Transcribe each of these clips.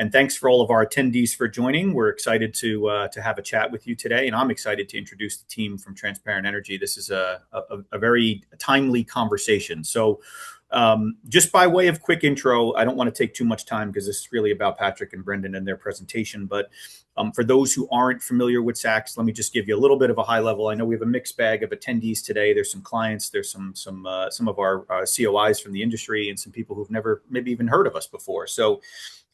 And thanks for all of our attendees for joining. We're excited to have a chat with you today, and I'm excited to introduce the team from Transparent Energy. This is a very timely conversation. So just by way of quick intro, I don't want to take too much time because this is really about Patrick and Brendan and their presentation. But for those who aren't familiar with Saks, let me just give you a little bit of a high level. I know we have a mixed bag of attendees today. There's some clients, there's some of our COIs from the industry, and some people who've never maybe even heard of us before. So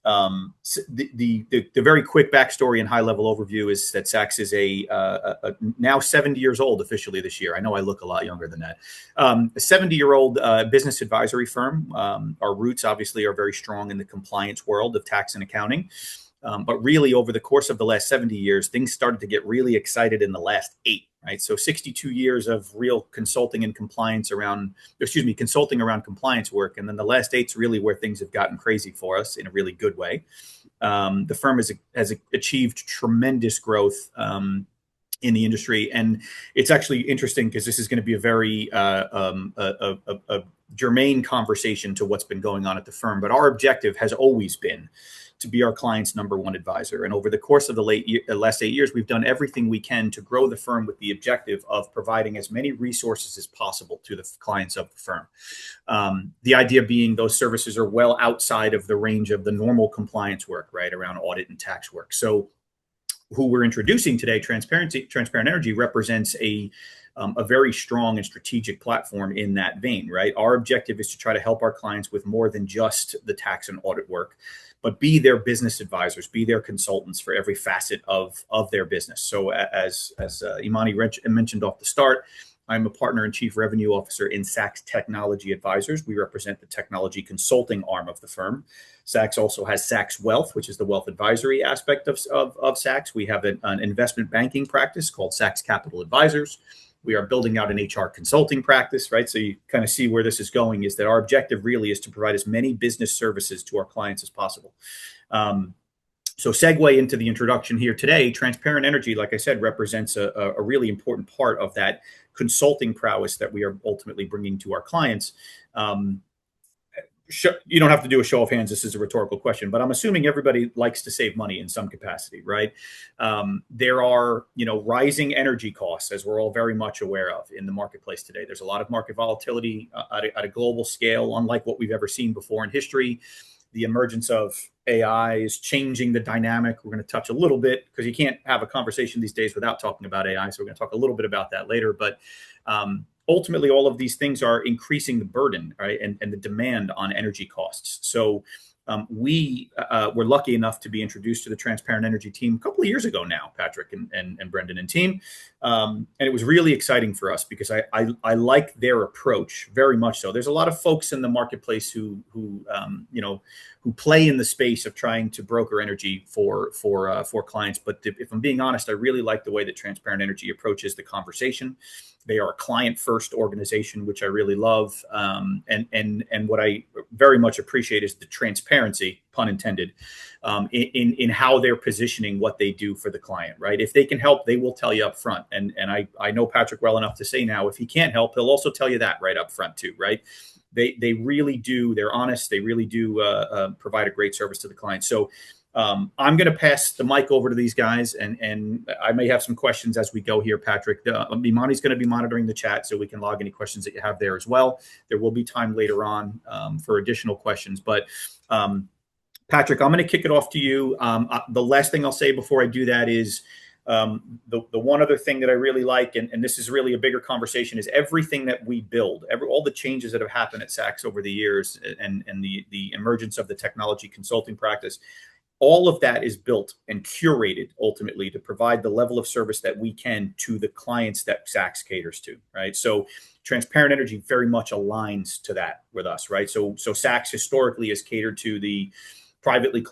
the very quick backstory and high level overview is that Saks is a now 70 years old officially this year. I know I look a lot younger than that. A 70-year-old business advisory firm. Our roots obviously are very strong in the compliance world of tax and accounting. But really over the course of the last 70 years, things started to get really excited in the last 8, right? So 62 years of real consulting and compliance consulting around compliance work. And then the last 8's really where things have gotten crazy for us in a really good way. The firm has achieved tremendous growth in the industry. And it's actually interesting because this is going to be a very germane conversation to what's been going on at the firm. But our objective has always been to be our client's number one advisor. And over the course of the last 8 years, we've done everything we can to grow the firm with the objective of providing as many resources as possible to the clients of the firm. The idea being those services are well outside of the range of the normal compliance work, right, around audit and tax work. So who we're introducing today, Transparent Energy, represents a very strong and strategic platform in that vein, right? Our objective is to try to help our clients with more than just the tax and audit work, but be their business advisors, be their consultants for every facet of their business. So as Imani mentioned off the start, I'm a partner and chief revenue officer in Saks Technology Advisors. We represent the technology consulting arm of the firm. Saks also has Saks Wealth, which is the wealth advisory aspect of Saks. We have an investment banking practice called Saks Capital Advisors. We are building out an HR consulting practice, right? So you kind of see where this is going, is that our objective really is to provide as many business services to our clients as possible. So segue into the introduction here today, Transparent Energy, like I said, represents a really important part of that consulting prowess that we are ultimately bringing to our clients. You don't have to do a show of hands. This is a rhetorical question, but I'm assuming everybody likes to save money in some capacity, right? There are, rising energy costs, as we're all very much aware of in the marketplace today. There's a lot of market volatility at a global scale, unlike what we've ever seen before in history. The emergence of AI is changing the dynamic. We're going to touch a little bit because you can't have a conversation these days without talking about AI. So we're going to talk a little bit about that later. But ultimately, all of these things are increasing the burden, right, and the demand on energy costs. So we were lucky enough to be introduced to the Transparent Energy team a couple of years ago now, Patrick and Brendan and team. And it was really exciting for us because I like their approach very much so. There's a lot of folks in the marketplace who play in the space of trying to broker energy for clients. But if I'm being honest, I really like the way that Transparent Energy approaches the conversation. They are a client-first organization, which I really love. And what I very much appreciate is the transparency, pun intended, in how they're positioning what they do for the client, right? If they can help, they will tell you up front. And I know Patrick well enough to say now, if he can't help, he'll also tell you that right up front too, right? They really do. They're honest. They really do provide a great service to the client. So I'm going to pass the mic over to these guys, and I may have some questions as we go here, Patrick. Imani's going to be monitoring the chat so we can log any questions that you have there as well. There will be time later on for additional questions. But Patrick, I'm going to kick it off to you. The last thing I'll say before I do that is the one other thing that I really like, and this is really a bigger conversation, is everything that we build, all the changes that have happened at Saks over the years and the emergence of the technology consulting practice. All of that is built and curated ultimately to provide the level of service that we can to the clients that Saks caters to, right? So Transparent Energy very much aligns to that with us, right? So Saks historically has catered to the privately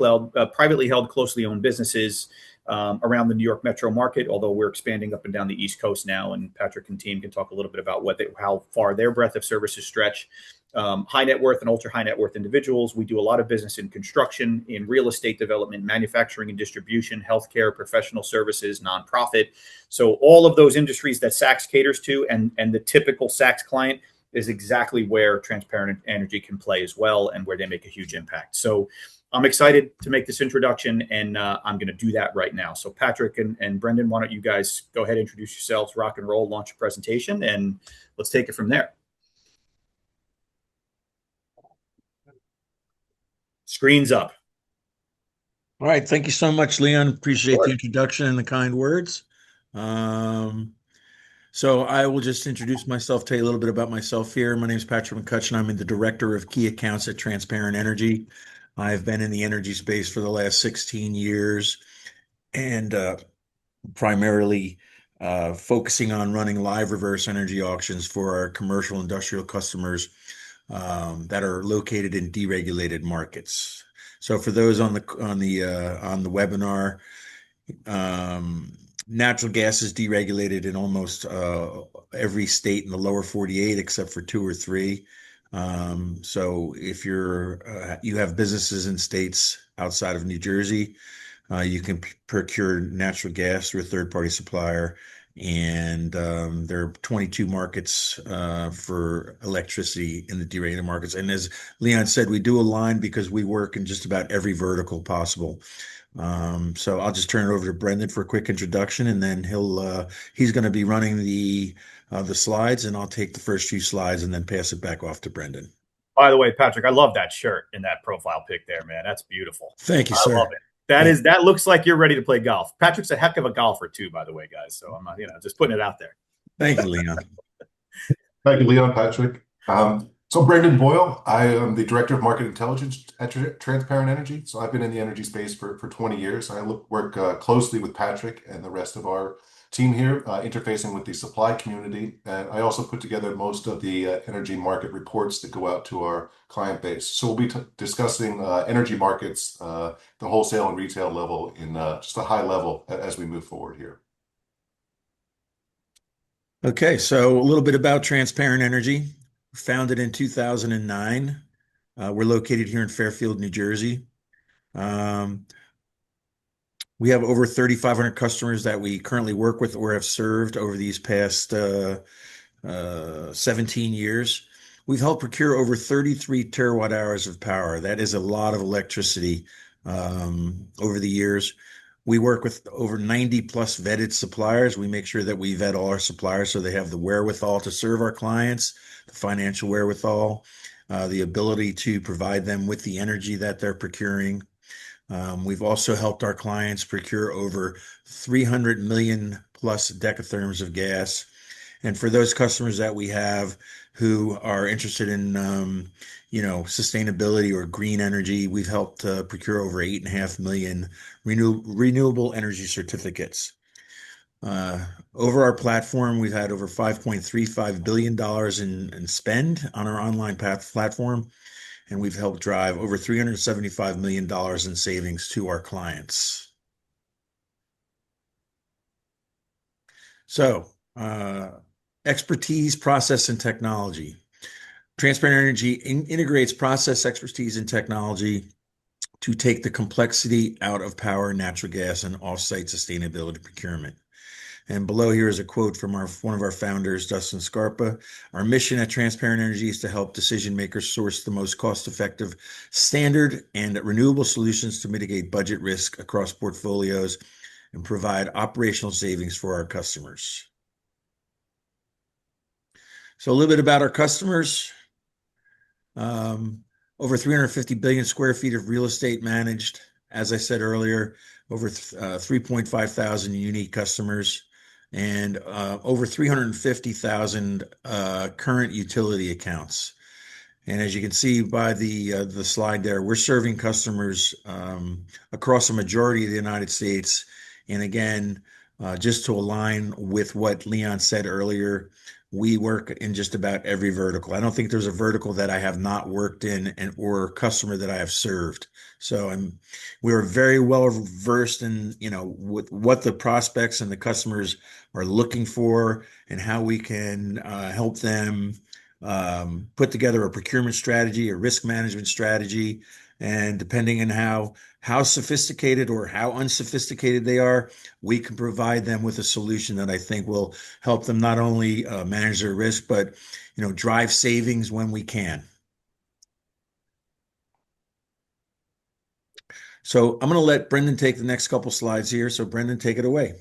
held, closely owned businesses around the New York metro market, although we're expanding up and down the East Coast now, and Patrick and team can talk a little bit about how far their breadth of services stretch. High net worth and ultra high net worth individuals. We do a lot of business in construction, in real estate development, manufacturing and distribution, healthcare, professional services, nonprofit. So all of those industries that Saks caters to, and the typical Saks client is exactly where Transparent Energy can play as well, and where they make a huge impact. So I'm excited to make this introduction, and I'm going to do that right now. So Patrick and Brendan, why don't you guys go ahead, introduce yourselves, rock and roll, launch a presentation, and let's take it from there. Screen's up. All right. Thank you so much, Leon. Appreciate Sure. the introduction and the kind words. Um, so I will just introduce myself, tell you a little bit about myself here. My name is Patrick McCutcheon. I'm the Director of Key Accounts at Transparent Energy. I've been in the energy space for the last 16 years and primarily focusing on running live reverse energy auctions for our commercial industrial customers that are located in deregulated markets. So for those on the webinar, um, natural gas is deregulated in almost every state in the lower 48 except for two or three. So if you have businesses in states outside of New Jersey, you can procure natural gas through a third-party supplier, and there are 22 markets for electricity in the deregulated markets. And as Leon said, we do align because we work in just about every vertical possible. So I'll just turn it over to Brendan for a quick introduction, and then he's going to be running the slides, and I'll take the first few slides and then pass it back off to Brendan. By the way, Patrick, I love that shirt in that profile pic there, man. That's beautiful. Thank you, I love sir. it. That looks like you're ready to play golf. Patrick's a heck of a golfer too, by the way, guys. So I'm not, just putting it out there. Thank you, Leon. Thank you, Leon, Patrick. So Brendan Boyle, I am the Director of Market Intelligence at Transparent Energy. So I've been in the energy space for 20 years. I work closely with Patrick and the rest of our team here, interfacing with the supply community. And I also put together most of the energy market reports that go out to our client base. So we'll be discussing energy markets, the wholesale and retail level in just a high level as we move forward here. Okay, so a little bit about Transparent Energy. Founded in 2009. We're located here in Fairfield, New Jersey. We have over 3,500 customers that we currently work with or have served over these past 17 years. We've helped procure over 33 terawatt hours of power. That is a lot of electricity over the years. We work with over 90 plus vetted suppliers. We make sure that we vet all our suppliers so they have the wherewithal to serve our clients, the financial wherewithal, the ability to provide them with the energy that they're procuring. We've also helped our clients procure over 300 million plus decatherms of gas. And for those customers that we have who are interested in, sustainability or green energy, we've helped procure over 8.5 million renewable energy certificates. Over our platform, we've had over $5.35 billion in spend on our online platform, and we've helped drive over $375 million in savings to our clients. So, expertise, process, and technology. Transparent Energy integrates process, expertise, and technology to take the complexity out of power, natural gas, and off-site sustainability procurement. And below here is a quote from one of our founders, Dustin Scarpa. Our mission at Transparent Energy is to help decision makers source the most cost-effective, standard, and renewable solutions to mitigate budget risk across portfolios and provide operational savings for our customers. So a little bit about our customers. Over 350 billion square feet of real estate managed. As I said earlier, over 3.5 thousand unique customers and over 350,000 current utility accounts. And as you can see by the slide there, we're serving customers across the majority of the United States. And again, just to align with what Leon said earlier, we work in just about every vertical. I don't think there's a vertical that I have not worked in or a customer that I have served. So we're very well versed in, with what the prospects and the customers are looking for and how we can help them put together a procurement strategy, a risk management strategy, and depending on how sophisticated or how unsophisticated they are, we can provide them with a solution that I think will help them not only manage their risk, but drive savings when we can. So I'm going to let Brendan take the next couple slides here. So Brendan, take it away.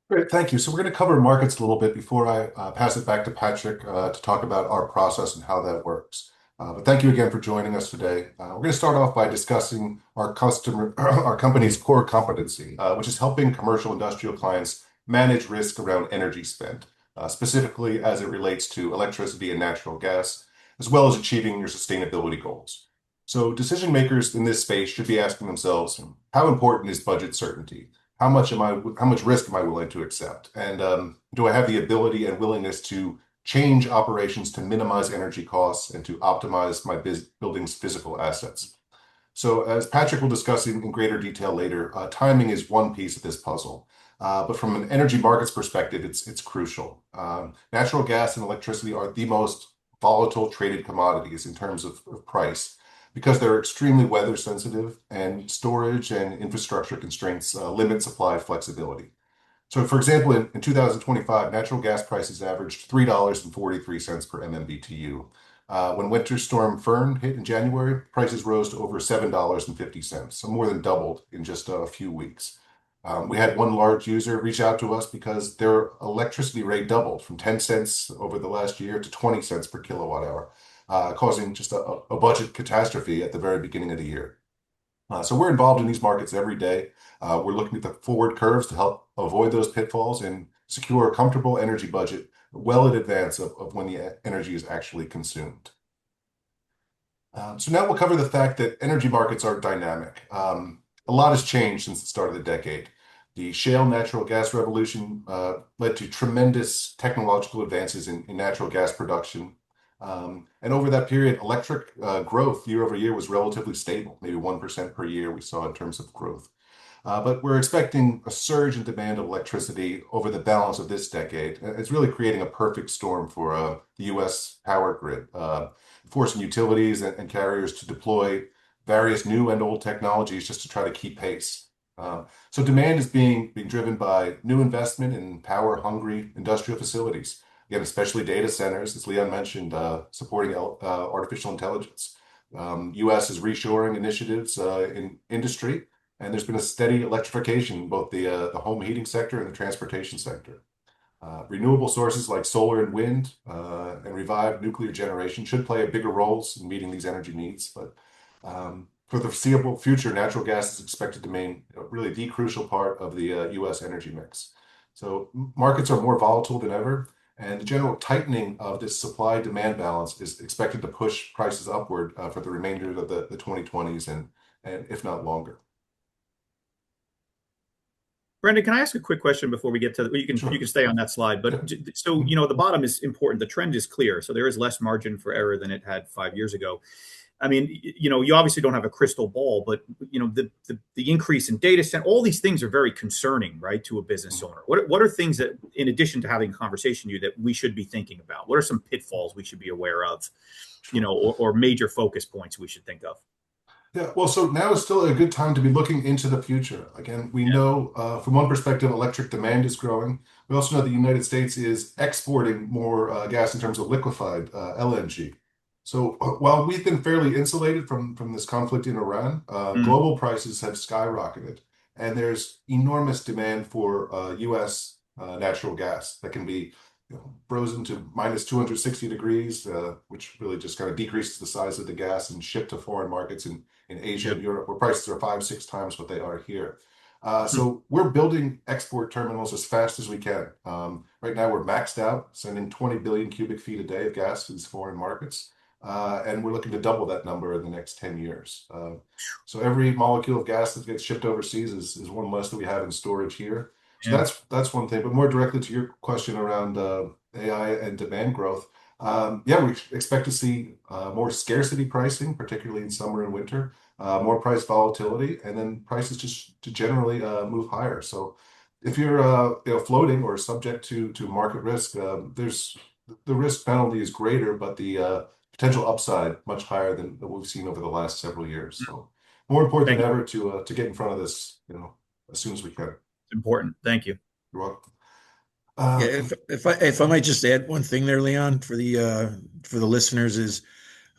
Great, thank you. So we're going to cover markets a little bit before I pass it back to Patrick to talk about our process and how that works. But thank you again for joining us today. We're going to start off by discussing our company's core competency, which is helping commercial industrial clients manage risk around energy spend, specifically as it relates to electricity and natural gas, as well as achieving your sustainability goals. So decision makers in this space should be asking themselves, how important is budget certainty? How much risk am I willing to accept? And do I have the ability and willingness to change operations to minimize energy costs and to optimize my building's physical assets? So as Patrick will discuss in greater detail later, timing is one piece of this puzzle. But from an energy markets perspective, it's crucial. Natural gas and electricity are the most volatile traded commodities in terms of price, because they're extremely weather sensitive and storage and infrastructure constraints limit supply flexibility. So for example, in 2025, natural gas prices averaged $3.43 per MMBTU. When Winter Storm Fern hit in January, prices rose to over $7.50, so more than doubled in just a few weeks. We had one large user reach out to us because their electricity rate doubled from 10 cents over the last year to 20 cents per kilowatt hour, causing just a budget catastrophe at the very beginning of the year. So we're involved in these markets every day. We're looking at the forward curves to help avoid those pitfalls and secure a comfortable energy budget well in advance of when the energy is actually consumed. So now we'll cover the fact that energy markets are dynamic. A lot has changed since the start of the decade. The shale natural gas revolution led to tremendous technological advances in natural gas production. And over that period, electric growth year over year was relatively stable, maybe 1% per year we saw in terms of growth. But we're expecting a surge in demand of electricity over the balance of this decade. It's really creating a perfect storm for the US power grid, forcing utilities and carriers to deploy various new and old technologies just to try to keep pace. So demand is being driven by new investment in power-hungry industrial facilities. Again, especially data centers, as Leon mentioned, supporting artificial intelligence. U.S. is reshoring initiatives in industry, and there's been a steady electrification in both the home heating sector and the transportation sector. Renewable sources like solar and wind and revived nuclear generation should play a bigger role in meeting these energy needs. But for the foreseeable future, natural gas is expected to remain really the crucial part of the U.S. energy mix. So markets are more volatile than ever, and the general tightening of this supply-demand balance is expected to push prices upward for the remainder of the 2020s and if not longer. Brendan, can I ask a quick question before we get to Sure. you can stay on that slide, but so the bottom is important. The trend is clear, so there is less margin for error than it had 5 years ago. I mean, you obviously don't have a crystal ball, but the increase in data center, all these things are very concerning, right, to a business owner. What are things that, in addition to having a conversation with you, that we should be thinking about? What are some pitfalls we should be aware of, or major focus points we should think of? Yeah, well, so now is still a good time to be looking into the future. Again, we know from one perspective, electric demand is growing. We also know the United States is exporting more gas in terms of liquefied LNG. So while we've been fairly insulated from this conflict in Iran, global prices have skyrocketed, and there's enormous demand for U.S. Natural gas that can be frozen to minus 260 degrees, which really just kind of decreases the size of the gas and shipped to foreign markets in Asia and Europe, where prices are 5-6 times what they are here. So we're building export terminals as fast as we can. Right now, we're maxed out, sending 20 billion cubic feet a day of gas to these foreign markets. And we're looking to double that number in the next 10 years. So every molecule of gas that gets shipped overseas is one less that we have in storage here. So that's one thing. But more directly to your question around AI and demand growth, we expect to see more scarcity pricing, particularly in summer and winter, more price volatility, and then prices just to generally move higher. So if you're floating or subject to market risk, there's the risk penalty is greater, but the potential upside much higher than we've seen over the last several years. So more important than ever to get in front of this, as soon as we can. It's important. Thank you. You're welcome. If I might just add one thing there, Leon, for the listeners is,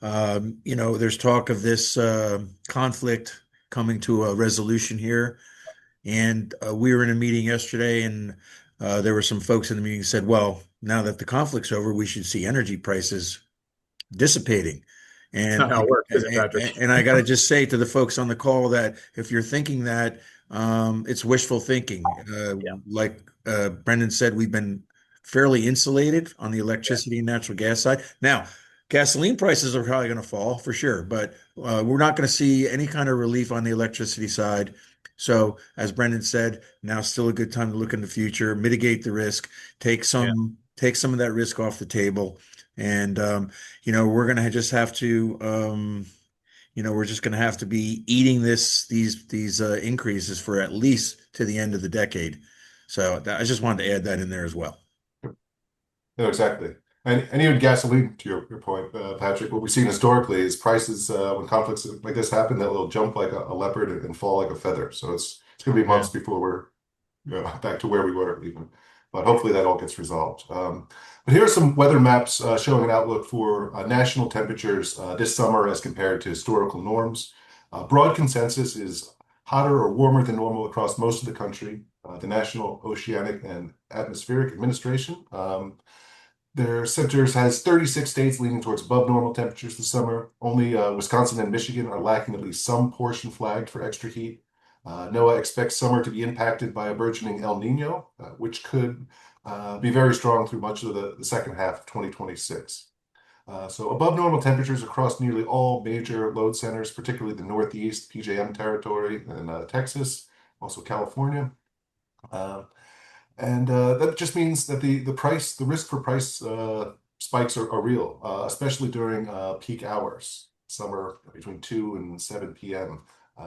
there's talk of this conflict coming to a resolution here. And we were in a meeting yesterday, and there were some folks in the meeting who said, well, now that the conflict's over, we should see energy prices dissipating. It's And not how it works, is it, Patrick? I got to just say to the folks on the call that if you're thinking that, it's wishful thinking. Yeah, Like Brendan said, we've been fairly insulated on the yeah, electricity and natural gas side. Now, gasoline prices are probably going to fall for sure, but we're not going to see any kind of relief on the electricity side. So, as Brendan said, now still a good time to look in the future, mitigate the risk, yeah. take some of that risk off the table, and we're going to just have to, we're just going to have to be eating these increases for at least to the end of the decade. So I just wanted to add that in there as well. No, exactly. And even gasoline, to your point, Patrick, what we've seen historically is prices when conflicts like this happen, that will jump like a leopard and fall like a feather. So it's going to be Yeah. months before we're back to where we were even. But hopefully that all gets resolved. But here are some weather maps showing an outlook for national temperatures this summer as compared to historical norms. Broad consensus is hotter or warmer than normal across most of the country. The National Oceanic and Atmospheric Administration, their centers has 36 states leaning towards above normal temperatures this summer. Only Wisconsin and Michigan are lacking at least some portion flagged for extra heat. NOAA expects summer to be impacted by a burgeoning El Nino, which could be very strong through much of the second half of 2026. So above normal temperatures across nearly all major load centers, particularly the Northeast, PJM territory, and Texas, also California. And that just means that the risk for price spikes are real, especially during peak hours, summer between 2 and 7 p.m.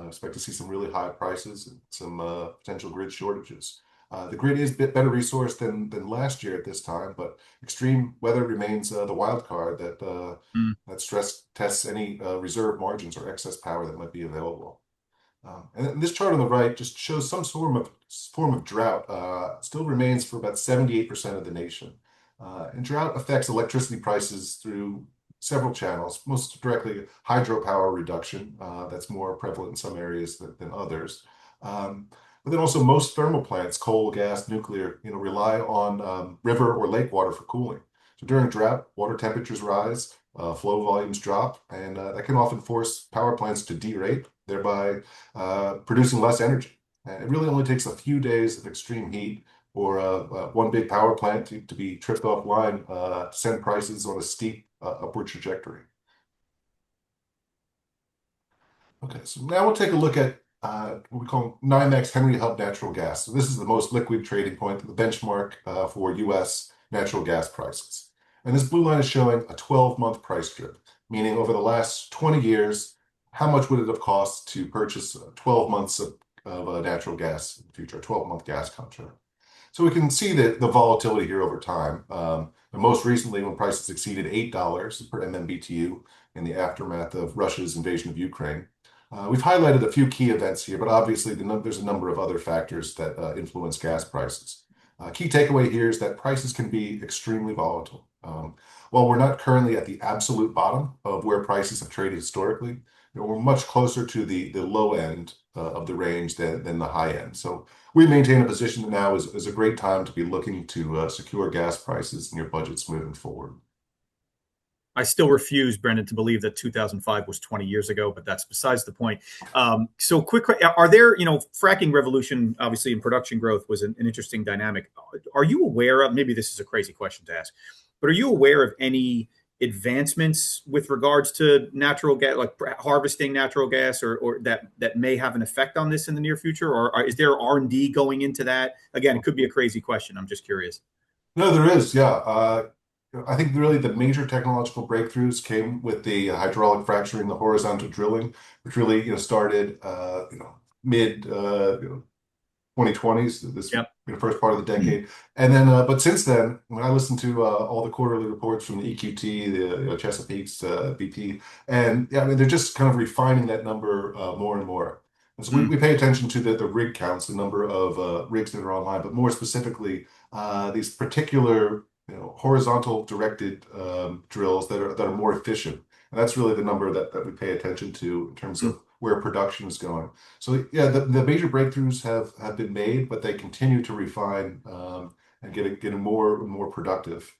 Expect to see some really high prices and some potential grid shortages. The grid is a bit better resourced than last year at this time, but extreme weather remains the wild card Mm. that stress tests any reserve margins or excess power that might be available. And this chart on the right just shows some form of drought still remains for about 78% of the nation. And drought affects electricity prices through several channels, most directly hydropower reduction. That's more prevalent in some areas than others. But then also most thermal plants, coal, gas, nuclear, rely on river or lake water for cooling. So during drought, water temperatures rise, flow volumes drop, and that can often force power plants to derate, thereby producing less energy. And it really only takes a few days of extreme heat or one big power plant to be tripped offline to send prices on a steep upward trajectory. Okay, so now we'll take a look at what we call NYMEX Henry Hub natural gas. So this is the most liquid trading point, the benchmark for U.S. natural gas prices. And this blue line is showing a 12-month price strip, meaning over the last 20 years, how much would it have cost to purchase 12 months of natural gas in the future, a 12-month gas contract. So we can see the volatility here over time. And most recently, when prices exceeded $8 per MMBTU in the aftermath of Russia's invasion of Ukraine. We've highlighted a few key events here, but obviously there's a number of other factors that influence gas prices. Key takeaway here is that prices can be extremely volatile. While we're not currently at the absolute bottom of where prices have traded historically, we're much closer to the low end of the range than the high end. So we maintain a position that now is a great time to be looking to secure gas prices in your budgets moving forward. I still refuse, Brendan, to believe that 2005 was 20 years ago, but that's besides the point. So quick, are there, fracking revolution, obviously in production growth was an interesting dynamic. Are you aware of, maybe this is a crazy question to ask, but are you aware of any advancements with regards to natural gas, like harvesting natural gas or that may have an effect on this in the near future? Or is there R&D going into that? Again, it could be a crazy question. I'm just curious. No, there is, yeah. I think really the major technological breakthroughs came with the hydraulic fracturing, the horizontal drilling, which really started mid 2020s, this Yep. first part of the decade. And then, but since then, when I listen to all the quarterly reports from the EQT, the Chesapeake's BP, and yeah, I mean, they're just kind of refining that number more and more. And so we pay attention to the rig counts, the number of rigs that are online, but more specifically, these particular horizontal directed drills that are more efficient. And that's really the number that we pay attention to in terms of where production is going. So yeah, the major breakthroughs have been made, but they continue to refine and get more and more productive.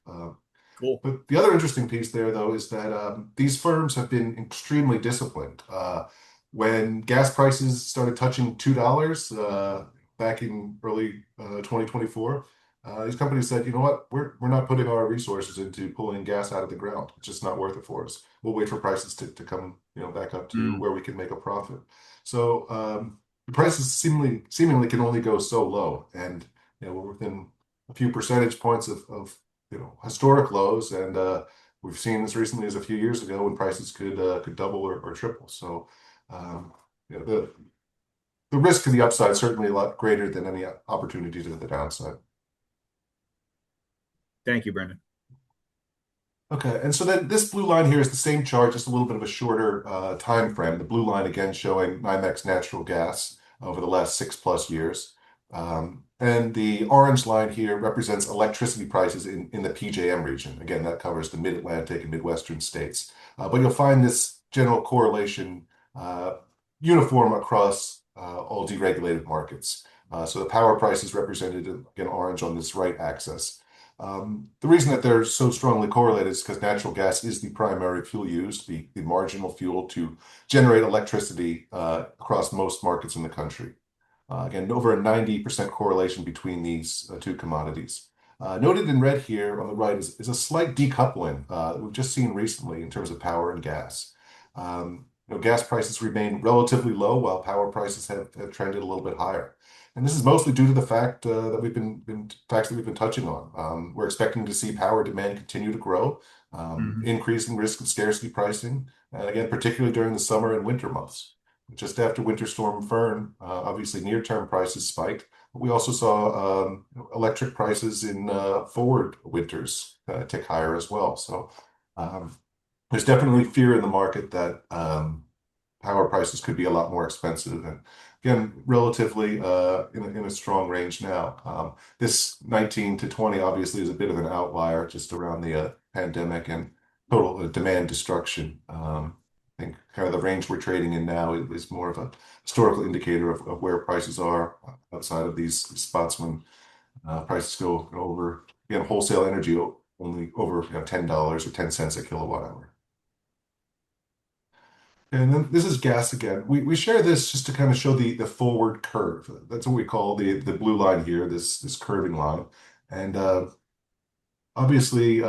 Cool. But the other interesting piece there, though, is that these firms have been extremely disciplined. When gas prices started touching $2 back in early 2024, these companies said, you know what, we're not putting our resources into pulling gas out of the ground. It's just not worth it for us. We'll wait for prices to come, back up to where we can make a profit. So the prices seemingly can only go so low, and we're within a few percentage points of historic lows, and we've seen this recently as a few years ago when prices could double or triple. So um, the risk to the upside is certainly a lot greater than any opportunity to the downside. Thank you, Brendan. Okay, and so then this blue line here is the same chart, just a little bit of a shorter time frame. The blue line again showing NYMEX natural gas over the last 6+ years. And the orange line here represents electricity prices in the PJM region. Again, that covers the Mid-Atlantic and Midwestern states. But you'll find this general correlation uniform across all deregulated markets. So the power price is represented in orange on this right axis. The reason that they're so strongly correlated is because natural gas is the primary fuel used, the marginal fuel to generate electricity across most markets in the country. Again, over a 90% correlation between these two commodities. Noted in red here on the right is a slight decoupling that we've just seen recently in terms of power and gas. Gas prices remain relatively low while power prices have trended a little bit higher. And this is mostly due to the fact that we've been touching on. We're expecting to see power demand continue to grow, increasing risk of scarcity pricing, and again, particularly during the summer and winter months. Just after Winter Storm Fern, obviously near-term prices spiked. But we also saw electric prices in forward winters tick higher as well. So there's definitely fear in the market that power prices could be a lot more expensive. And again, relatively in a strong range now. This 19 to 20 obviously is a bit of an outlier just around the pandemic and total demand destruction. I think kind of the range we're trading in now is more of a historical indicator of where prices are outside of these spots when prices go over, again, wholesale energy only over $10 or 10 cents a kilowatt hour. And then this is gas again. We share this just to kind of show the forward curve. That's what we call the blue line here, this curving line. And obviously,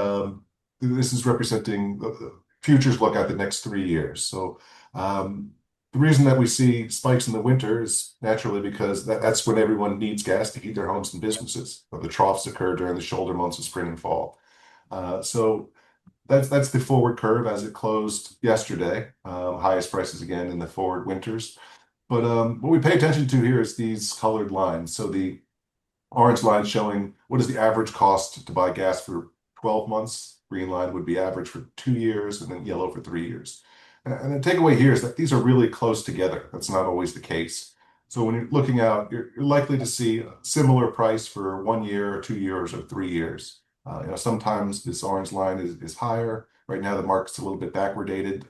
this is representing the futures look at the next 3 years. So the reason that we see spikes in the winter is naturally because that's when everyone needs gas to heat their homes and businesses. The troughs occur during the shoulder months of spring and fall. So that's the forward curve as it closed yesterday. Highest prices again in the forward winters. But what we pay attention to here is these colored lines. So the orange line showing what is the average cost to buy gas for 12 months. Green line would be average for 2 years, and then yellow for 3 years. And the takeaway here is that these are really close together. That's not always the case. So when you're looking out, you're likely to see a similar price for 1 year or 2 years or 3 years. Sometimes this orange line is higher. Right now, the market's a little bit backwardated,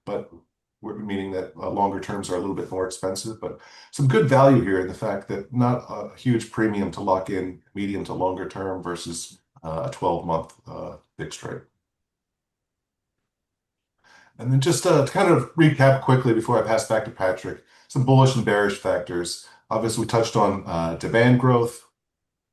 but meaning that longer terms are a little bit more expensive. But some good value here in the fact that not a huge premium to lock in medium to longer term versus a 12-month fixed rate. And then just to kind of recap quickly before I pass back to Patrick, some bullish and bearish factors. Obviously, we touched on demand growth,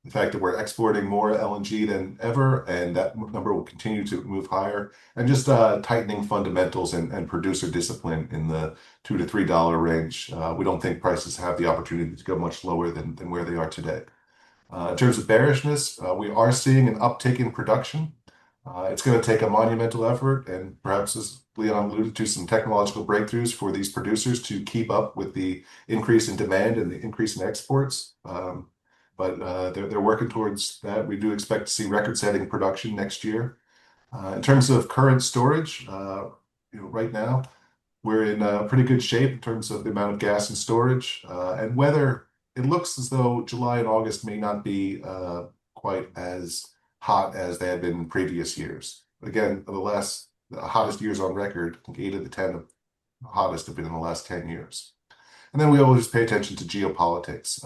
the fact that we're exporting more LNG than ever, and that number will continue to move higher, and just tightening fundamentals and producer discipline in the $2 to $3 range. We don't think prices have the opportunity to go much lower than where they are today. In terms of bearishness, we are seeing an uptick in production. It's going to take a monumental effort and perhaps, as Leon alluded to, some technological breakthroughs for these producers to keep up with the increase in demand and the increase in exports. But they're working towards that. We do expect to see record-setting production next year. In terms of current storage, right now we're in pretty good shape in terms of the amount of gas in storage and weather. It looks as though July and August may not be quite as hot as they have been in previous years. Again, the hottest years on record, I think 8 of the 10 hottest have been in the last 10 years. And then we always pay attention to geopolitics.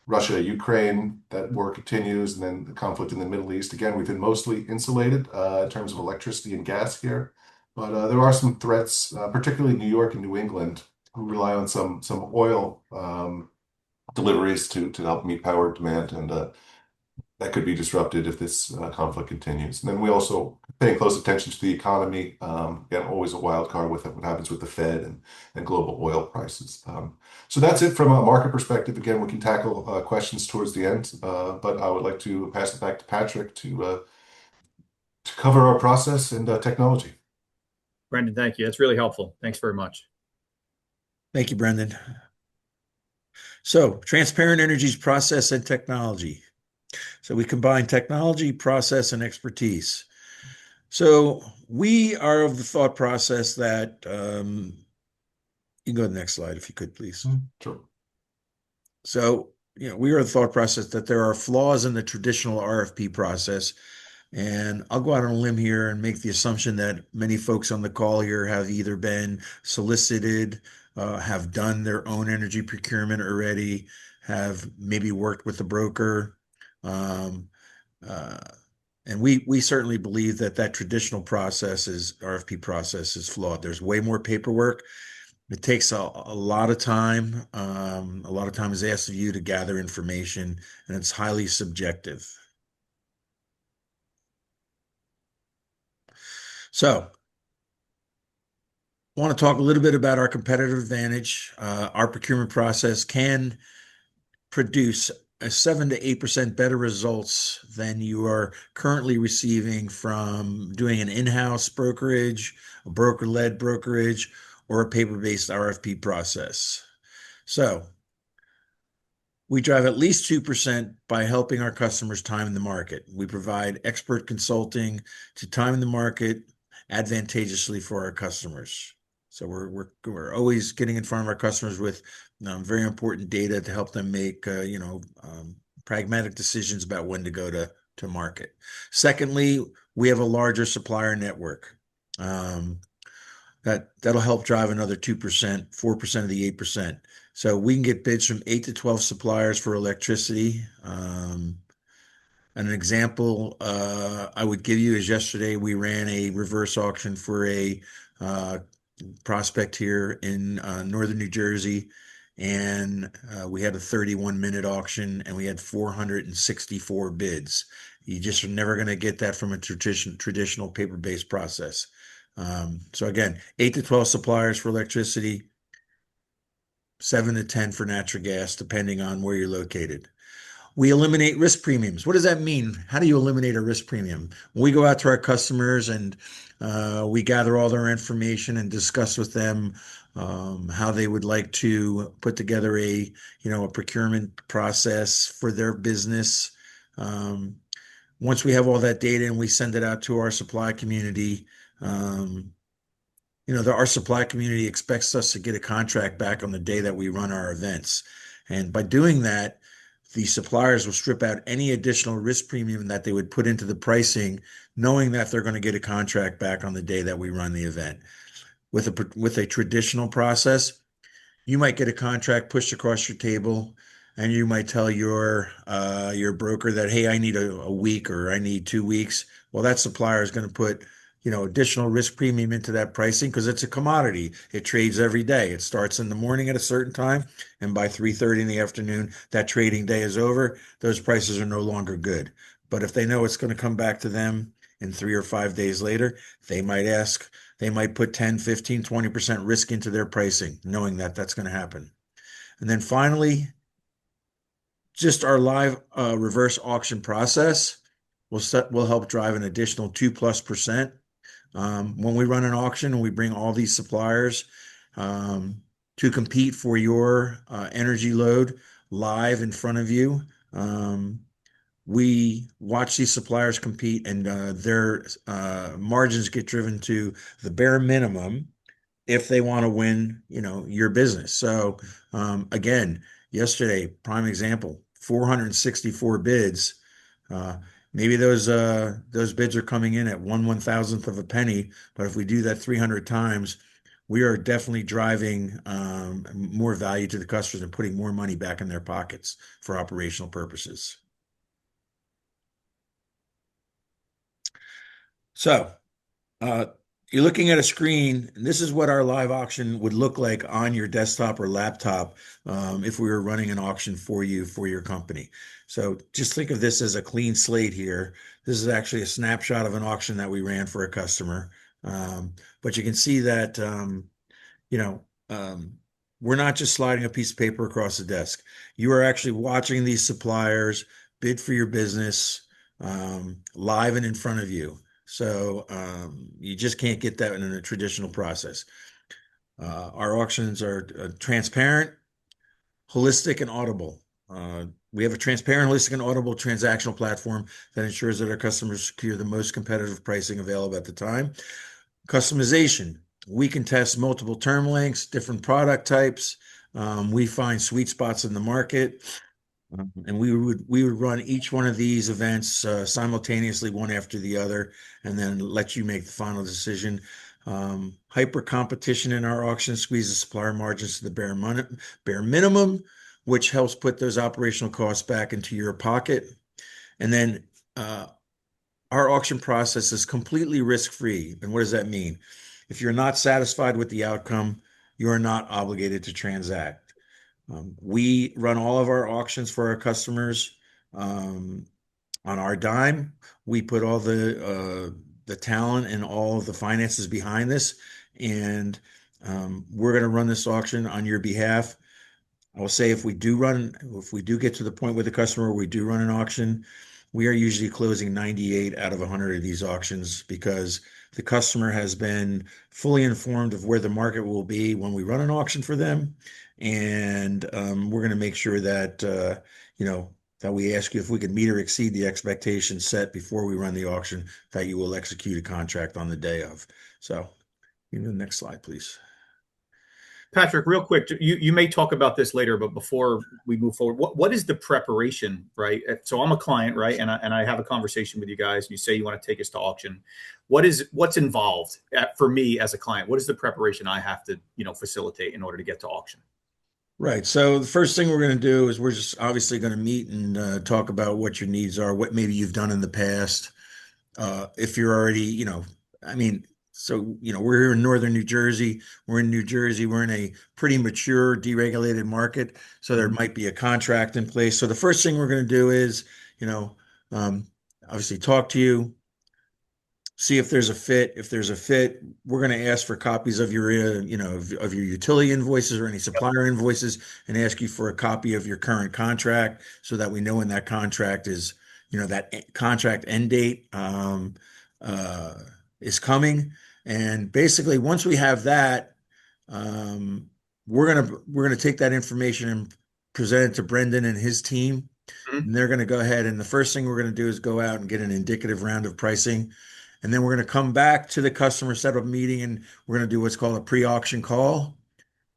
Russia, Ukraine, that war continues, and then the conflict in the Middle East. Again, we've been mostly insulated in terms of electricity and gas here, but there are some threats, particularly New York and New England, who rely on some oil deliveries to help meet power demand, and that could be disrupted if this conflict continues. And then we also paying close attention to the economy. Again, always a wild card with what happens with the Fed and global oil prices. So that's it from a market perspective. Again, we can tackle questions towards the end, but I would like to pass it back to Patrick to cover our process and technology. Brendan, thank you. That's really helpful. Thanks very much. Thank you, Brendan. So, Transparent Energy's process and technology. So we combine technology, process, and expertise. So we are of the thought process that, you can go to the next slide if you could, please. Sure. So, we are of the thought process that there are flaws in the traditional RFP process. And I'll go out on a limb here and make the assumption that many folks on the call here have either been solicited, have done their own energy procurement already, have maybe worked with a broker. And we certainly believe that traditional RFP process is flawed. There's way more paperwork. It takes a lot of time. A lot of time is asked of you to gather information, and it's highly subjective. So, I want to talk a little bit about our competitive advantage. Our procurement process can produce a 7 to 8% better results than you are currently receiving from doing an in-house brokerage, a broker-led brokerage, or a paper-based RFP process. So we drive at least 2% by helping our customers time the market. We provide expert consulting to time the market advantageously for our customers. So we're always getting in front of our customers with very important data to help them make pragmatic decisions about when to go to market. Secondly, we have a larger supplier network. That'll help drive another 2%, 4% of the 8%. So we can get bids from 8 to 12 suppliers for electricity. An example I would give you is yesterday we ran a reverse auction for a prospect here in northern New Jersey, and we had a 31-minute auction, and we had 464 bids. You just are never going to get that from a traditional paper-based process. So again, 8 to 12 suppliers for electricity, 7 to 10 for natural gas, depending on where you're located. We eliminate risk premiums. What does that mean? How do you eliminate a risk premium? We go out to our customers and we gather all their information and discuss with them how they would like to put together a procurement process for their business. Once we have all that data and we send it out to our supply community, our supply community expects us to get a contract back on the day that we run our events. And by doing that, the suppliers will strip out any additional risk premium that they would put into the pricing, knowing that they're going to get a contract back on the day that we run the event. With a traditional process, you might get a contract pushed across your table, and you might tell your broker that, hey, I need a week or I need 2 weeks. Well, that supplier is going to put additional risk premium into that pricing because it's a commodity. It trades every day. It starts in the morning at a certain time, and by 3:30 in the afternoon, that trading day is over. Those prices are no longer good. But if they know it's going to come back to them in 3 or 5 days later, they might put 10, 15, 20% risk into their pricing, knowing that that's going to happen. And then finally, just our live reverse auction process will help drive an additional 2+%. When we run an auction and we bring all these suppliers to compete for your energy load live in front of you, we watch these suppliers compete, and their margins get driven to the bare minimum if they want to win, your business. So again, yesterday, prime example, 464 bids. Maybe those bids are coming in at 1/1000th of a penny, but if we do that 300 times, we are definitely driving more value to the customers and putting more money back in their pockets for operational purposes. So uh, you're looking at a screen, and this is what our live auction would look like on your desktop or laptop if we were running an auction for you for your company. So just think of this as a clean slate here. This is actually a snapshot of an auction that we ran for a customer. But you can see that you know, um, we're not just sliding a piece of paper across the desk. You are actually watching these suppliers bid for your business live and in front of you. So you just can't get that in a traditional process. Our auctions are transparent, holistic, and audible. We have a transparent, holistic, and audible transactional platform that ensures that our customers secure the most competitive pricing available at the time. Customization. We can test multiple term lengths, different product types. We find sweet spots in the market, and we would run each one of these events simultaneously, one after the other, and then let you make the final decision. Hyper competition in our auction squeezes supplier margins to the bare minimum, which helps put those operational costs back into your pocket. And then our auction process is completely risk-free. And what does that mean? If you're not satisfied with the outcome, you are not obligated to transact. We run all of our auctions for our customers on our dime. We put all the talent and all of the finances behind this, and we're going to run this auction on your behalf. I will say if we do get to the point with the customer, we do run an auction, we are usually closing 98 out of 100 of these auctions because the customer has been fully informed of where the market will be when we run an auction for them. And we're going to make sure that, that we ask you if we can meet or exceed the expectations set before we run the auction, that you will execute a contract on the day of. So, the next slide, please. Patrick, real quick, you may talk about this later, but before we move forward, what is the preparation, right? So I'm a client, right, and I have a conversation with you guys, and you say you want to take us to auction. What's involved for me as a client? What is the preparation I have to facilitate in order to get to auction? Right. So the first thing we're going to do is we're just obviously going to meet and talk about what your needs are, what maybe you've done in the past. If you're already, I mean, so, we're here in northern New Jersey. We're in New Jersey. We're in a pretty mature, deregulated market. So there might be a contract in place. So the first thing we're going to do is, um, obviously talk to you, see if there's a fit. If there's a fit, we're going to ask for copies of your, of your utility invoices or any supplier invoices, and ask you for a copy of your current contract so that we know when that contract is, that contract end date is coming. And basically, once we have that, we're gonna take that information and present it to Brendan and his team. Mhm. And they're going to go ahead, and the first thing we're going to do is go out and get an indicative round of pricing. And then we're going to come back to the customer, set up a meeting, and we're going to do what's called a pre-auction call.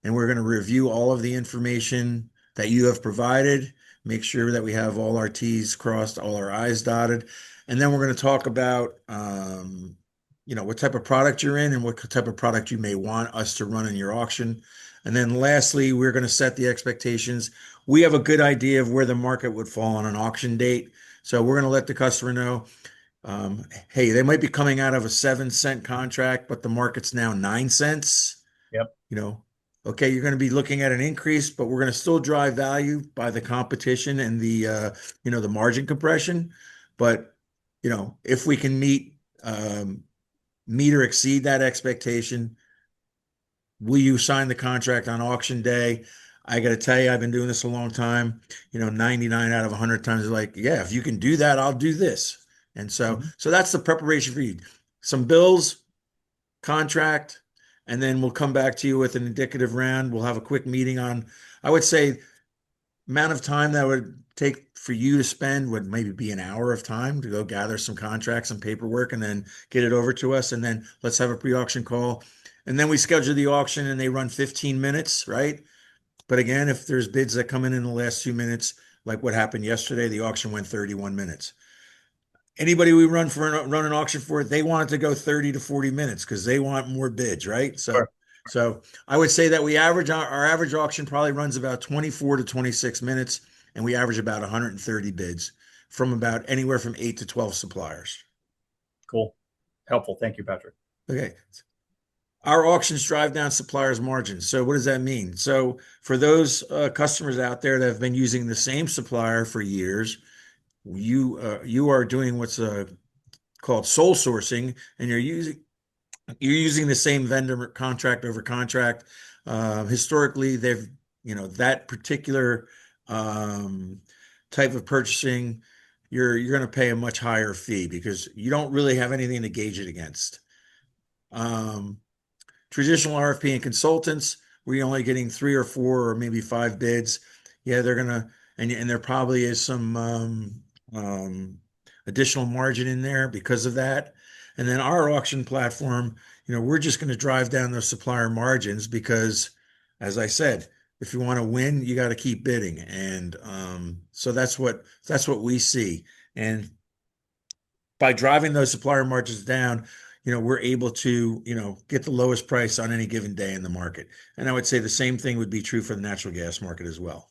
And we're going to review all of the information that you have provided, make sure that we have all our T's crossed, all our I's dotted. And then we're going to talk about, what type of product you're in and what type of product you may want us to run in your auction. And then lastly, we're going to set the expectations. We have a good idea of where the market would fall on an auction date. So we're going to let the customer know, hey, they might be coming out of a 7-cent contract, but the market's now 9 cents. Yep. Okay, you're going to be looking at an increase, but we're going to still drive value by the competition and the margin compression. But, if we can meet or exceed that expectation, will you sign the contract on auction day? I got to tell you, I've been doing this a long time. 99 out of 100 times, like, yeah, if you can do that, I'll do this. And so that's the preparation for you. Some bills, contract, and then we'll come back to you with an indicative round. We'll have a quick meeting on, I would say, amount of time that would take for you to spend would maybe be an hour of time to go gather some contracts and paperwork and then get it over to us. And then let's have a pre-auction call. And then we schedule the auction and they run 15 minutes, right? But again, if there's bids that come in the last 2 minutes, like what happened yesterday, the auction went 31 minutes. Anybody we run an auction for, they want it to go 30 to 40 minutes because they want more bids, right? So, Sure. So I would say that we average our average auction probably runs about 24 to 26 minutes, and we average about 130 bids from about anywhere from 8 to 12 suppliers. Cool. Helpful. Thank you, Patrick. Okay. Our auctions drive down suppliers' margins. So what does that mean? So for those customers out there that have been using the same supplier for years, you are doing what's called sole sourcing, and you're using the same vendor contract over contract. Historically, that particular um, type of purchasing, you're going to pay a much higher fee because you don't really have anything to gauge it against. Um, Traditional RFP and consultants, we're only getting 3 or 4 or maybe 5 bids. Yeah, they're gonna, and there probably is some additional margin in there because of that. And then our auction platform, we're just going to drive down those supplier margins because, as I said, if you want to win, you got to keep bidding. And so that's what we see. And by driving those supplier margins down, we're able to, get the lowest price on any given day in the market. And I would say the same thing would be true for the natural gas market as well.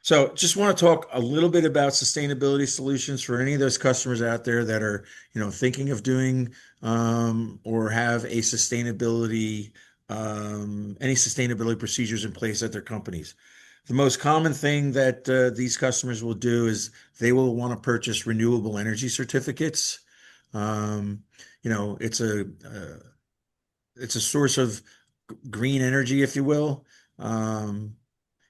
So just want to talk a little bit about sustainability solutions for any of those customers out there that are, thinking of doing or have any sustainability procedures in place at their companies. The most common thing that these customers will do is they will want to purchase renewable energy certificates. Um, it's a source of green energy, if you will. Um,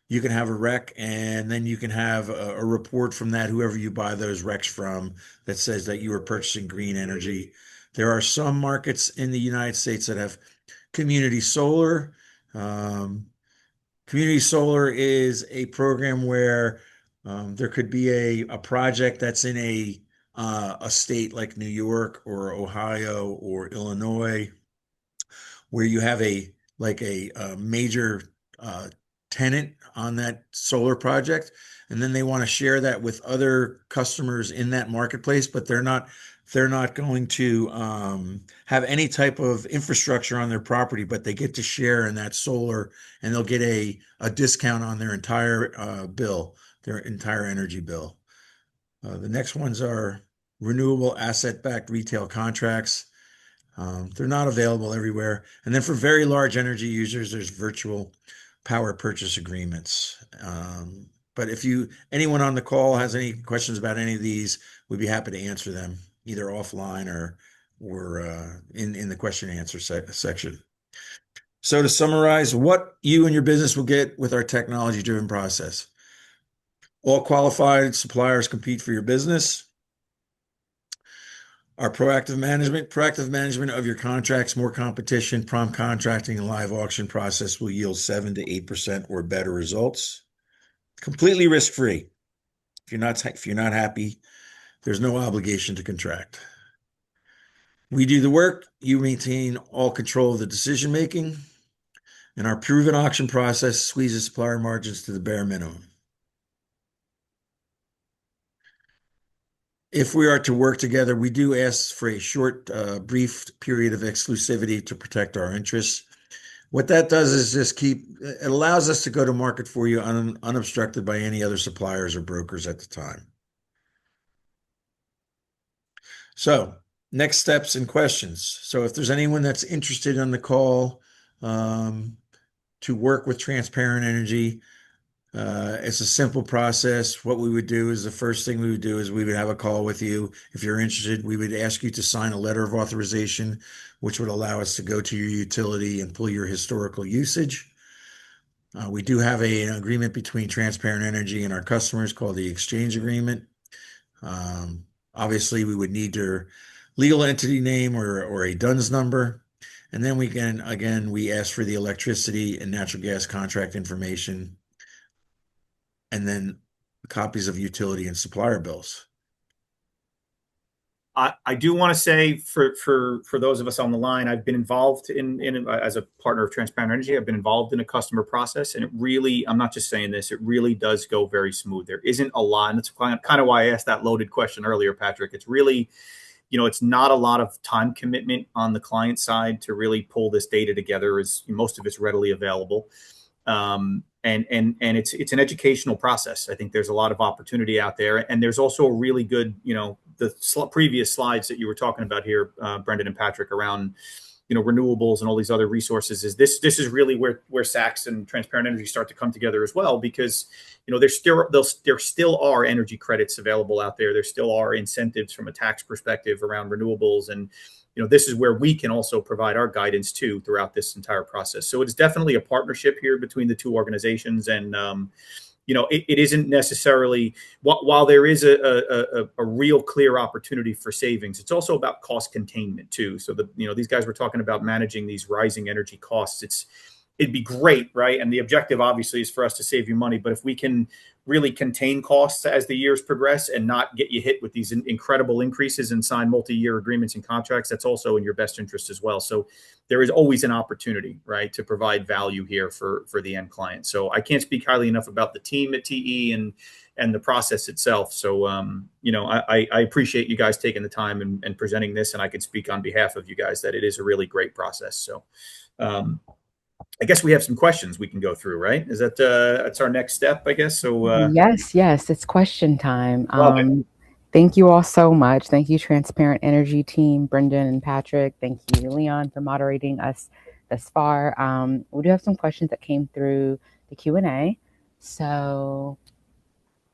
you can have a rec, and then you can have a report from that, whoever you buy those recs from, that says that you are purchasing green energy. There are some markets in the United States that have community solar. Um, Community solar is a program where there could be a project that's in a state like New York or Ohio or Illinois, where you have a major uh, tenant on that solar project, and then they want to share that with other customers in that marketplace, but they're not going to have any type of infrastructure on their property, but they get to share in that solar, and they'll get a discount on their entire bill, their entire energy bill. The next ones are renewable asset-backed retail contracts. They're not available everywhere. And then for very large energy users, there's virtual power purchase agreements. But if anyone on the call has any questions about any of these, we'd be happy to answer them either offline or in the question and answer section. So to summarize, what you and your business will get with our technology-driven process. All qualified suppliers compete for your business. Our proactive management of your contracts, more competition, prompt contracting, and live auction process will yield 7 to 8% or better results. Completely risk-free. If you're not happy, there's no obligation to contract. We do the work, you maintain all control of the decision making, and our proven auction process squeezes supplier margins to the bare minimum. If we are to work together, we do ask for a short, brief period of exclusivity to protect our interests. What that does is it allows us to go to market for you unobstructed by any other suppliers or brokers at the time. So, next steps and questions. So if there's anyone that's interested on the call to work with Transparent Energy, it's a simple process. What we would do is the first thing we would do is we would have a call with you. If you're interested, we would ask you to sign a letter of authorization, which would allow us to go to your utility and pull your historical usage. We do have an agreement between Transparent Energy and our customers called the exchange agreement. Obviously, we would need your legal entity name or a DUNS number. And then we ask for the electricity and natural gas contract information, and then copies of utility and supplier bills. I do want to say for those of us on the line, I've been involved in as a partner of Transparent Energy. I've been involved in a customer process, and I'm not just saying this, it really does go very smooth. There isn't a lot, and that's kind of why I asked that loaded question earlier, Patrick. It's really, it's not a lot of time commitment on the client side to really pull this data together, as most of it's readily available. And it's an educational process. I think there's a lot of opportunity out there, and there's also a really good, the previous slides that you were talking about here, Brendan and Patrick, around renewables and all these other resources. This is really where Sachs and Transparent Energy start to come together as well, because there still are energy credits available out there. There still are incentives from a tax perspective around renewables, and this is where we can also provide our guidance too throughout this entire process. So it's definitely a partnership here between the two organizations, and it isn't necessarily, while there is a real clear opportunity for savings, it's also about cost containment too. So these guys were talking about managing these rising energy costs. It'd be great, right? And the objective obviously is for us to save you money, but if we can really contain costs as the years progress and not get you hit with these incredible increases and sign multi-year agreements and contracts, that's also in your best interest as well. So there is always an opportunity, right, to provide value here for the end client. So I can't speak highly enough about the team at TE and the process itself. So, I appreciate you guys taking the time and presenting this, and I can speak on behalf of you guys that it is a really great process. So, I guess we have some questions we can go through, right? Is that's our next step, I guess? So Yes, it's question time. Love it. Thank you all so much. Thank you, Transparent Energy team, Brendan and Patrick. Thank you, Leon, for moderating us thus far. We do have some questions that came through the Q&A. So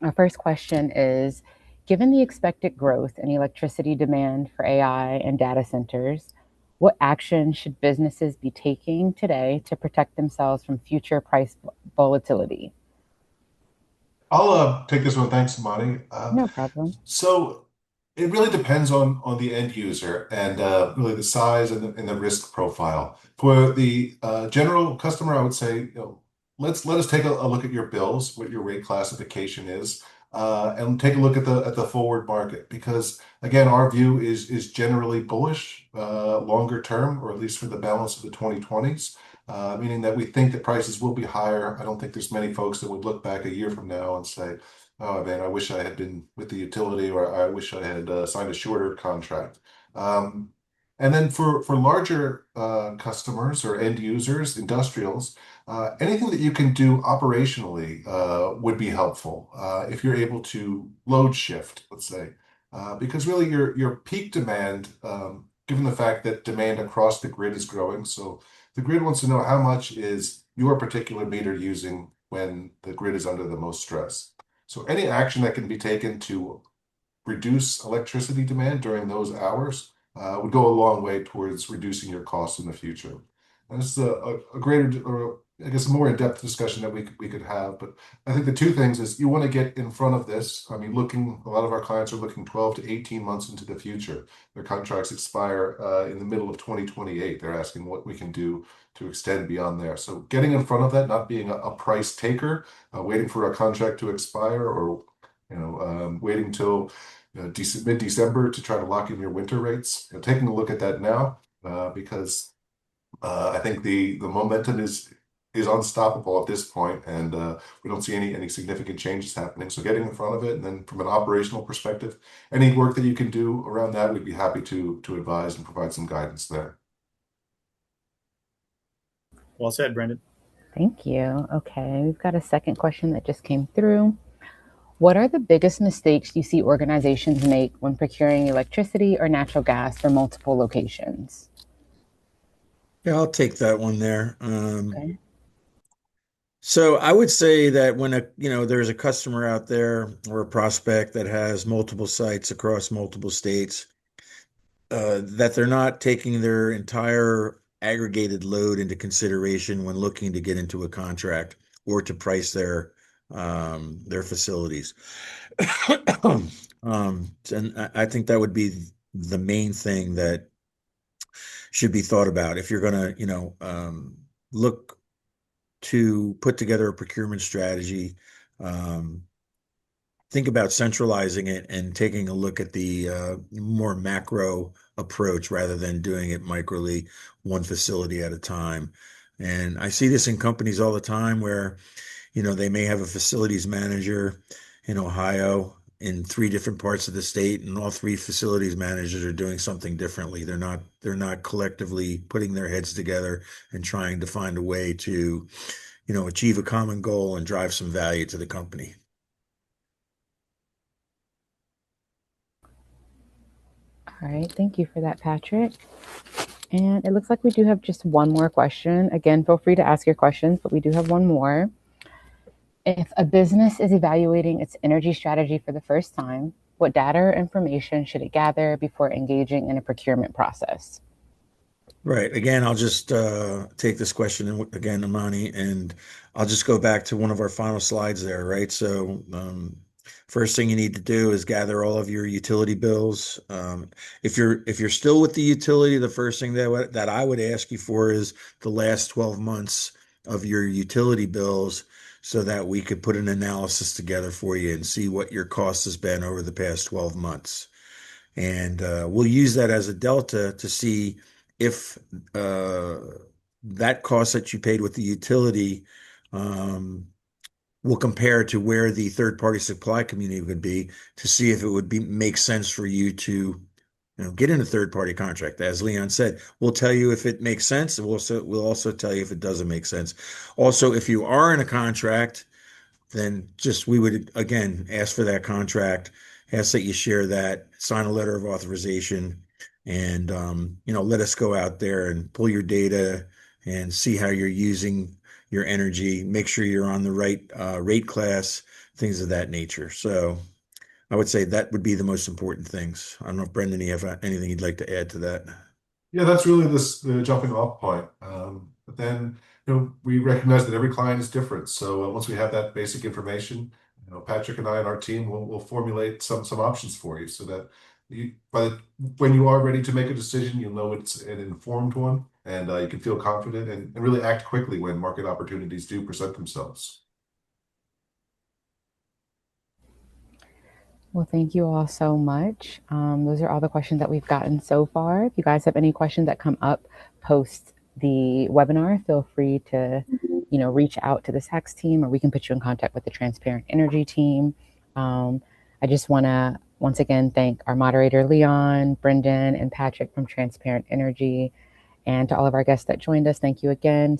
our first question is, given the expected growth in electricity demand for AI and data centers, what action should businesses be taking today to protect themselves from future price volatility? I'll take this one. Thanks, Monty. No problem. So it really depends on the end user and really the size and the risk profile. For the general customer, I would say, let us take a look at your bills, what your rate classification is, and take a look at the forward market, because again, our view is generally bullish, longer term, or at least for the balance of the 2020s. Meaning that we think that prices will be higher. I don't think there's many folks that would look back a year from now and say, "Oh man, I wish I had been with the utility," or "I wish I had signed a shorter contract." And then for larger customers or end users, industrials, anything that you can do operationally would be helpful if you're able to load shift, let's say, because really your peak demand, given the fact that demand across the grid is growing, so the grid wants to know how much is your particular meter using when the grid is under the most stress. So any action that can be taken to reduce electricity demand during those hours would go a long way towards reducing your costs in the future. And this is a greater, or I guess, a more in-depth discussion that we could have. But I think the two things is you want to get in front of this. I mean, a lot of our clients are looking 12 to 18 months into the future. Their contracts expire in the middle of 2028. They're asking what we can do to extend beyond there. So getting in front of that, not being a price taker, waiting for a contract to expire, or waiting till mid-December to try to lock in your winter rates. Taking a look at that now, because I think the momentum is unstoppable at this point, and we don't see any significant changes happening. So getting in front of it, and then from an operational perspective, any work that you can do around that, we'd be happy to advise and provide some guidance there. Well said, Brendan. Thank you. Okay, we've got a second question that just came through. What are the biggest mistakes you see organizations make when procuring electricity or natural gas for multiple locations? Yeah, I'll take that one there. Okay. So I would say that when there's a customer out there or a prospect that has multiple sites across multiple states, that they're not taking their entire aggregated load into consideration when looking to get into a contract or to price their facilities. And I think that would be the main thing that should be thought about if you're going to, look to put together a procurement strategy. Think about centralizing it and taking a look at the more macro approach rather than doing it microly, one facility at a time. And I see this in companies all the time where, they may have a facilities manager in Ohio in 3 different parts of the state, and all 3 facilities managers are doing something differently. They're not collectively putting their heads together and trying to find a way to, achieve a common goal and drive some value to the company. All right, thank you for that, Patrick. And it looks like we do have just one more question. Again, feel free to ask your questions, but we do have one more. If a business is evaluating its energy strategy for the first time, what data or information should it gather before engaging in a procurement process? Right. Again, I'll just take this question again, Amani, and I'll just go back to one of our final slides there, right? So, first thing you need to do is gather all of your utility bills. If you're still with the utility, the first thing that I would ask you for is the last 12 months of your utility bills, so that we could put an analysis together for you and see what your cost has been over the past 12 months. And we'll use that as a delta to see if uh, that cost that you paid with the utility um, will compare to where the third-party supply community would be, to see if it would make sense for you to get in a third-party contract. As Leon said, we'll tell you if it makes sense, and we'll also tell you if it doesn't make sense. Also, if you are in a contract, then just we would again ask for that contract, ask that you share that, sign a letter of authorization, and let us go out there and pull your data and see how you're using your energy, make sure you're on the right rate class, things of that nature. So I would say that would be the most important things. I don't know if Brendan, you have anything you'd like to add to that? Yeah, that's really the jumping off point. But then, we recognize that every client is different. So once we have that basic information, Patrick and I and our team will formulate some options for you, so that when you are ready to make a decision, you'll know it's an informed one, and you can feel confident and really act quickly when market opportunities do present themselves. Well, thank you all so much. Those are all the questions that we've gotten so far. If you guys have any questions that come up post the webinar, feel free to, reach out to the SACS team, or we can put you in contact with the Transparent Energy team. I just want to once again thank our moderator, Leon, Brendan, and Patrick from Transparent Energy. And to all of our guests that joined us, thank you again.